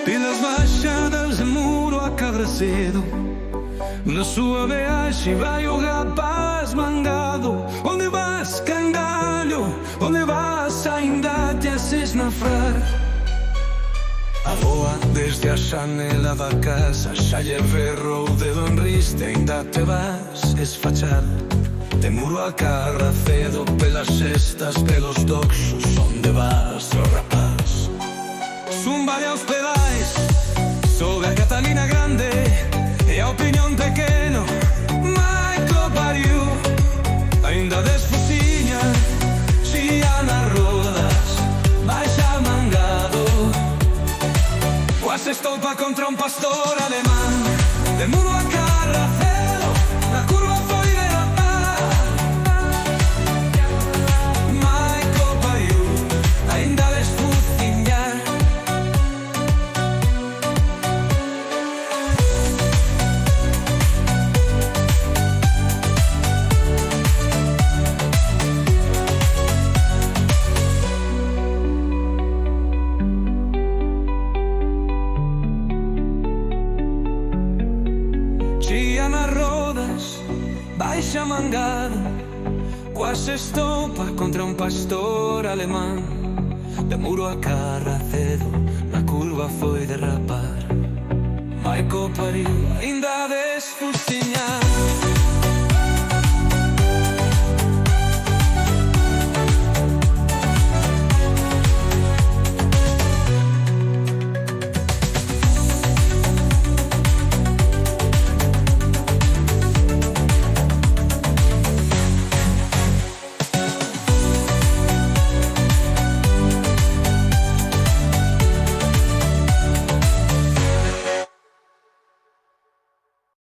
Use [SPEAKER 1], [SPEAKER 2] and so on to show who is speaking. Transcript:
[SPEAKER 1] Pelas baixadas de Muro a Carracedo, na sua viagem vai o rapaz mangado. Onde vas, cangalho? Onde vas? Ainda te haces nafrar. A voa desde a xanela da casa, xa lle ferrou de Don Riste, ainda te vas esfachar. De Muro a Carracedo, pelas cestas, pelos doxos, onde vas, oh rapaz? Zúmbale aos pedais, sobe a Catalina Grande e a opinión pequeno. Michael pariu, ainda desfociña, xía nas rodas, baixa mangado. Coa estopa contra un pastor alemán. De Muro a Carracedo, na curva foi derrapar. Michael pariu, ainda desfociñar. Chía nas rodas, baixa mangado, coas estopa contra un pastor alemán. De Muro a Carracedo, na curva foi derrapar. Michael pariu, ainda desfociñar.